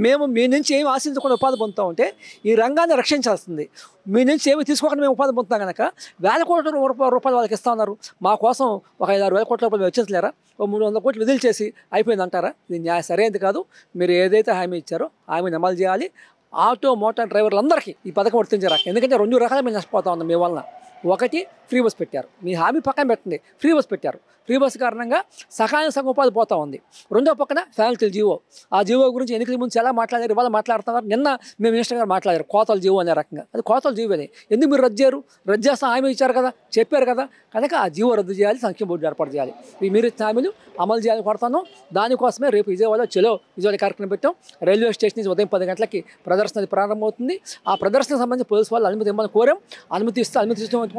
మేము మీ నుంచి ఏమి ఆశించకుండా ఉపాధి పొందుతూ ఉంటే ఈ రంగాన్ని రక్షించాల్సింది. మీ నుంచి ఏమి తీసుకోకుండా మేము ఉపాధి పొందుతాం కనుక 1,000 కోట్ల రూపాయలు వాళ్ళకి ఇస్తూ ఉన్నారు. మా కోసం ఒక 5-6 కోట్ల రూపాయలు వెచ్చించలేరా? 300 కోట్లు విధులు చేసి అయిపోయింది అంటారా? ఇది న్యాయ సరైనది కాదు. మీరు ఏదైతే హామీ ఇచ్చారో హామీని అమలు చేయాలి. ఆటో మోటార్ డ్రైవర్లందరికీ ఈ పథకం వర్తించారు. ఎందుకంటే 2 రకాల మేము నష్టపోతా ఉన్నాం మీ వలన. ఒకటి, ఫ్రీ బస్ పెట్టారు. మీ హామీ పక్కన పెట్టండి, ఫ్రీ బస్ పెట్టారు. ఫ్రీ బస్ కారణంగా సహాయం సగం ఉపాధి పోతూ ఉంది. రెండో పక్కన ఫ్యామిలీ జీవో, ఆ జీవో గురించి ఎన్నికల ముందు ఎలా మాట్లాడారు, ఇవాళ మాట్లాడుతున్నారు. నిన్న మేము మినిస్టర్ గారు మాట్లాడారు కోతల జీవో అనే రకంగా. అది కోతల జీవోనే. ఎందుకు మీరు రద్దు చేయరు? రద్దు చేస్తా హామీ ఇచ్చారు కదా, చెప్పారు కదా, కనుక ఆ జీవో రద్దు చేయాలి, సంక్షేమ బోర్డు ఏర్పాటు చేయాలి. మీరు ఇచ్చిన హామీలు అమలు చేయాలని కోరుతాను. దానికోసమే రేపు విజయవాడలో విజయవాడ కార్యక్రమం పెట్టాం. రైల్వే స్టేషన్ నుంచి ఉదయం 10 గంటలకి ప్రదర్శన అది ప్రారంభమవుతుంది. ఆ ప్రదర్శనకు సంబంధించి పోలీసు వాళ్ళు అనుమతి ఇవ్వమని కోరాం. అనుమతి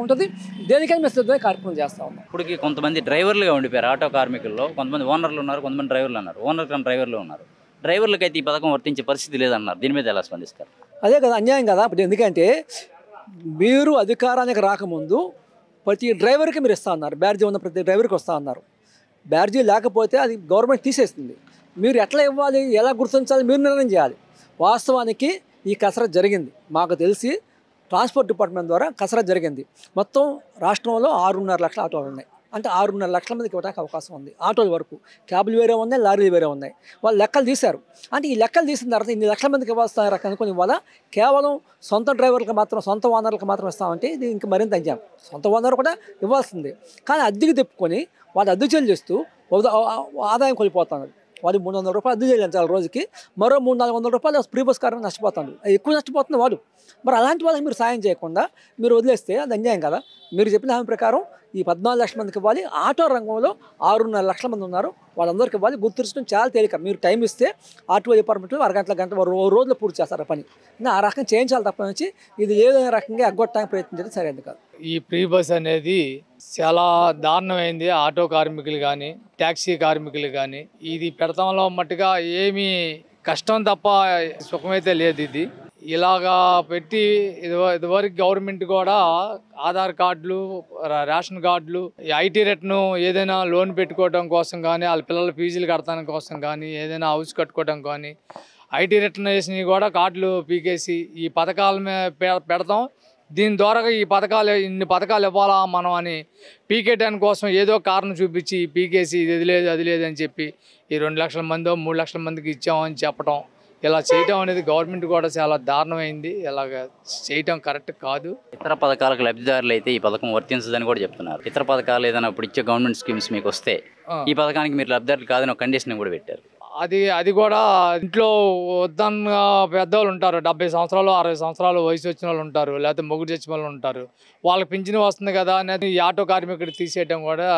ఉంటుంది. దేనికైనా మేము సిద్ధంగా కార్యక్రమం చేస్తా ఉన్నాం. ఇప్పటికి కొంతమంది డ్రైవర్లుగా ఉండిపోయారు. ఆటో కార్మికుల్లో కొంతమంది ఓనర్లు ఉన్నారు, కొంతమంది డ్రైవర్లు ఉన్నారు. ఓనర్ కన్నా డ్రైవర్లు ఉన్నారు. డ్రైవర్లకు అయితే ఈ పథకం వర్తించే పరిస్థితి లేదన్నారు. దీని మీద ఎలా స్పందిస్తారు? అదే కదా అన్యాయం కదా. ఇప్పుడు ఎందుకంటే మీరు అధికారానికి రాకముందు ప్రతి డ్రైవర్కి మీరు ఇస్తా ఉన్నారు. బ్యాడ్జీ ఉన్న ప్రతి డ్రైవర్కి వస్తూ ఉన్నారు. బ్యాడ్జీ లేకపోతే అది గవర్నమెంట్ తీసేస్తుంది. మీరు ఎట్లా ఇవ్వాలి, ఎలా గుర్తించాలి, మీరు నిర్ణయం చేయాలి. వాస్తవానికి ఈ కసరత్తు జరిగింది. మాకు తెలిసి ట్రాన్స్పోర్ట్ డిపార్ట్మెంట్ ద్వారా కసరత్తు జరిగింది. మొత్తం రాష్ట్రంలో 6.5 లక్షల ఆటోలు ఉన్నాయి. అంటే 6.5 లక్షల మందికి ఇవ్వడానికి అవకాశం ఉంది. ఆటోల వరకు క్యాబులు వేరే ఉన్నాయి, లారీలు వేరే ఉన్నాయి. వాళ్ళు లెక్కలు తీశారు. అంటే ఈ లెక్కలు తీసిన తర్వాత ఇన్ని లక్షల మందికి ఇవ్వాల్సిన అనుకుని ఇవాళ కేవలం సొంత డ్రైవర్లకు మాత్రం, సొంత ఓనర్లకు మాత్రం ఇస్తామంటే ఇది ఇంకా మరింత అన్యాయం. సొంత ఓనర్ కూడా ఇవ్వాల్సిందే. కానీ అద్దెకి తిప్పుకొని వాళ్ళు అద్దె చెల్లిస్తూ ఆదాయం కోల్పోతున్నారు. వాడు 300 రూపాయలు అద్దె చెల్లించాలి రోజుకి. మరో 300-400 రూపాయలు ప్రీ బస్ కారణంగా నష్టపోతాడు. ఎక్కువ నష్టపోతుంది వాడు. మరి అలాంటి వాళ్ళకి మీరు సాయం చేయకుండా మీరు వదిలేస్తే అది అన్యాయం కదా. మీరు చెప్పిన హామీ ప్రకారం ఈ 14 లక్షల మందికి ఇవ్వాలి. ఆటో రంగంలో 6.5 లక్షల మంది ఉన్నారు. వాళ్ళందరికీ ఇవ్వాలి. గుర్తించడం చాలా తేలిక. మీరు టైం ఇస్తే ఆర్టీఓ డిపార్ట్మెంట్లో గంట రోజులో పూర్తి చేస్తారు పని. ఆ రకం చేయించాలి తప్ప నుంచి ఇది ఏదైనా రకంగా ఎగ్గొట్టడానికి ప్రయత్నించడం సరైనది కాదు. ఈ ఫ్రీ బస్ అనేది చాలా దారుణమైంది. ఆటో కార్మికులు కానీ, ట్యాక్సీ కార్మికులు కానీ ఇది పెడతంలో మట్టుగా ఏమీ కష్టం తప్ప సుఖమైతే లేదు. ఇది ఇలాగా పెట్టి ఇదివరకు గవర్నమెంట్ కూడా ఆధార్ కార్డులు, రేషన్ కార్డులు, ఐటీ రిటర్న్ ఏదైనా లోన్ పెట్టుకోవడం కోసం కానీ, వాళ్ళ పిల్లల ఫీజులు కట్టడానికి కోసం కానీ, ఏదైనా హౌస్ కట్టుకోవడం కానీ ఐటీ రిటర్న్ వేసినవి కూడా కార్డులు పీకేసి ఈ పథకాల మీద పెడతాం. దీని ద్వారా ఇన్ని పథకాలు ఇవ్వాలా మనం అని పీకేయడానికి కోసం ఏదో కారణం చూపించి పీకేసి ఇది లేదు అది లేదని చెప్పి ఈ 2 లక్షల మందో 3 లక్షల మందికి ఇచ్చామని చెప్పడం, ఇలా చేయటం అనేది గవర్నమెంట్ కూడా చాలా దారుణమైంది. ఇలాగ చేయటం కరెక్ట్ కాదు. ఇతర పథకాలకు లబ్ధిదారులు అయితే ఈ పథకం వర్తించదని కూడా చెప్తున్నారు. ఇతర పథకాలు ఏదైనా ఇప్పుడు ఇచ్చే గవర్నమెంట్ స్కీమ్స్ మీకు వస్తే ఈ పథకానికి మీరు లబ్ధిదారులు కాదని ఒక కండిషన్ కూడా పెట్టారు. అది కూడా ఇంట్లో వద్దన్న పెద్దవాళ్ళు ఉంటారు, 70 సంవత్సరాలు 60 సంవత్సరాలు వయసు వచ్చిన వాళ్ళు ఉంటారు, లేకపోతే మొగుడు చచ్చిన వాళ్ళు ఉంటారు. వాళ్ళకి పింఛను వస్తుంది కదా అనేది ఈ ఆటో కార్మికుడు తీసేయడం కూడా,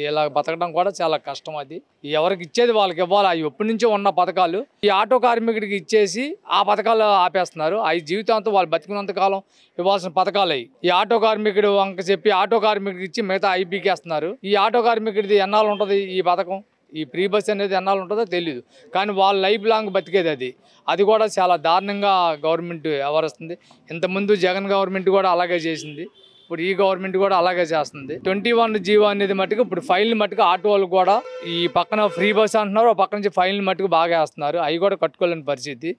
ఇలా బతకడం కూడా చాలా కష్టం. అది ఎవరికి ఇచ్చేది వాళ్ళకి ఇవ్వాలి. అవి ఎప్పటి నుంచో ఉన్న పథకాలు ఈ ఆటో కార్మికుడికి ఇచ్చేసి ఆ పథకాలు ఆపేస్తున్నారు. అవి జీవితాంతం వాళ్ళు బతికినంత కాలం ఇవ్వాల్సిన పథకాలు అవి. ఈ ఆటో కార్మికుడు వంక చెప్పి ఆటో కార్మికుడికి ఇచ్చి మిగతా ఐపీకేస్తున్నారు. ఈ ఆటో కార్మికుడిది ఎన్నాళ్ళు ఉంటుంది ఈ పథకం, ఈ ఫ్రీ బస్ అనేది ఎన్నాళ్ళు ఉంటుందో తెలియదు, కానీ వాళ్ళ లైఫ్ లాంగ్ బతికేది. అది కూడా చాలా దారుణంగా గవర్నమెంట్ వ్యవహరిస్తుంది. ఇంతకుముందు జగన్ గవర్నమెంట్ కూడా అలాగే చేసింది, ఇప్పుడు ఈ గవర్నమెంట్ కూడా అలాగే చేస్తుంది. 21 జీవో అనేది మటుకు ఇప్పుడు ఫైన్ మటుకు ఆటో వాళ్ళు కూడా ఈ పక్కన ఫ్రీ బస్ అంటున్నారు, ఆ పక్క నుంచి ఫైన్ మటుకు బాగా వేస్తున్నారు. అవి కూడా కట్టుకోలేని పరిస్థితి.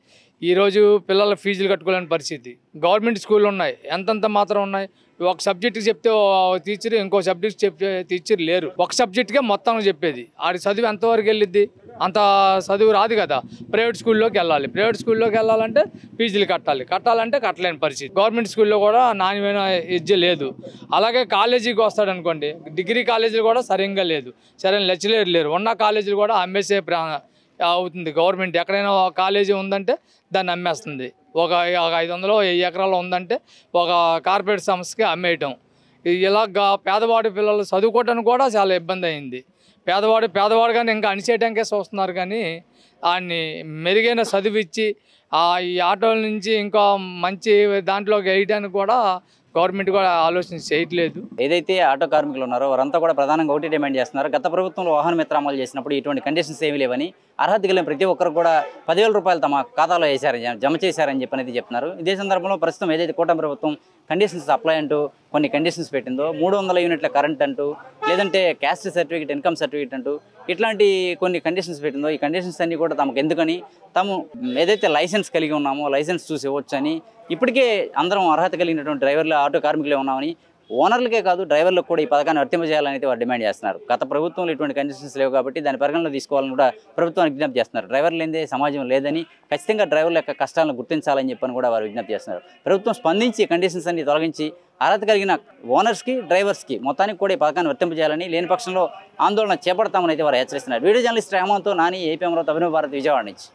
ఈరోజు పిల్లల ఫీజులు కట్టుకోలేని పరిస్థితి. గవర్నమెంట్ స్కూళ్ళు ఉన్నాయి, ఎంతంత మాత్రం ఉన్నాయి. ఒక సబ్జెక్ట్కి చెప్తే టీచర్, ఇంకో సబ్జెక్ట్ చెప్పే టీచర్ లేరు. ఒక సబ్జెక్ట్కే మొత్తం చెప్పేది. ఆడి చదువు ఎంతవరకు వెళ్ళిద్ది? అంత చదువు రాదు కదా. ప్రైవేట్ స్కూల్లోకి వెళ్ళాలి, ప్రైవేట్ స్కూల్లోకి వెళ్ళాలంటే ఫీజులు కట్టాలంటే కట్టలేని పరిస్థితి. గవర్నమెంట్ స్కూల్లో కూడా నాణ్యమైన విద్య లేదు. అలాగే కాలేజీకి వస్తాడు అనుకోండి, డిగ్రీ కాలేజీలు కూడా సరిగ్గా లేదు, సరైన లెక్చరర్ లేరు. ఉన్న కాలేజీలు కూడా అమ్మేసే అవుతుంది గవర్నమెంట్. ఎక్కడైనా కాలేజీ ఉందంటే దాన్ని అమ్మేస్తుంది. ఒక 500-1000 ఎకరాలు ఉందంటే ఒక కార్పొరేట్ సంస్థకి అమ్మేయటం. ఇలాగా పేదవాడి పిల్లలు చదువుకోవడానికి కూడా చాలా ఇబ్బంది అయింది. పేదవాడు కానీ ఇంకా అణిచేయడానికే చూస్తున్నారు, కానీ ఆయన్ని మెరుగైన చదువు ఇచ్చి ఈ ఆటోల నుంచి ఇంకా మంచి దాంట్లోకి వేయడానికి కూడా గవర్నమెంట్ కూడా ఆలోచన చేయట్లేదు. ఏదైతే ఆటో కార్మికులు ఉన్నారో వారంతా కూడా ప్రధానంగా ఒకటి డిమాండ్ చేస్తున్నారు. గత ప్రభుత్వంలో వాహన మిత్ర అమలు చేసినప్పుడు ఇటువంటి కండిషన్స్ ఏమీ లేవని, అర్హత కలిగిన ప్రతి ఒక్కరు కూడా 10,000 రూపాయలు తమ ఖాతాలో జమ చేశారని చెప్పనేది చెప్తున్నారు. ఇదే సందర్భంలో ప్రస్తుతం ఏదైతే కూటమి ప్రభుత్వం కండిషన్స్ అప్లై అంటూ కొన్ని కండిషన్స్ పెట్టిందో, 300 యూనిట్ల కరెంట్ అంటూ, లేదంటే క్యాస్ట్ సర్టిఫికేట్, ఇన్కమ్ సర్టిఫికేట్ అంటూ ఇట్లాంటి కొన్ని కండిషన్స్ పెట్టిందో, ఈ కండిషన్స్ అన్నీ కూడా తమకు ఎందుకని, తాము ఏదైతే లైసెన్స్ కలిగి ఉన్నామో లైసెన్స్ చూసి ఇవ్వచ్చని, ఇప్పటికే అందరం అర్హత కలిగినటువంటి డ్రైవర్లు ఆటో కార్మికులే ఉన్నామని, ఓనర్లకే కాదు డ్రైవర్లకు కూడా ఈ పథకాన్ని వర్తింపజేయాలని వారు డిమాండ్ చేస్తున్నారు. గత ప్రభుత్వంలో ఇటువంటి కండిషన్స్ లేవు కాబట్టి దాని పరిగణలో తీసుకోవాలని కూడా ప్రభుత్వానికి విజ్ఞప్తి చేస్తున్నారు. డ్రైవర్లు లేదే సమాజం లేదని, ఖచ్చితంగా డ్రైవర్ల యొక్క కష్టాలను గుర్తించాలని చెప్పని కూడా వారు విజ్ఞప్తి చేస్తున్నారు. ప్రభుత్వం స్పందించి కండిషన్స్ అన్ని తొలగించి అర్హత కలిగిన ఓనర్స్కి, డ్రైవర్స్కి మొత్తానికి కూడా ఈ పథకాన్ని వర్తింపజేయాలని, లేని పక్షంలో ఆందోళన చేపడతామని అయితే వారు హెచ్చరిస్తున్నారు. వీడియో జర్నలిస్ట్ రెహమాన్తో నాని, ఏపీ అమరావతి, అభినవ్ భారత్, విజయవాడ నుంచి.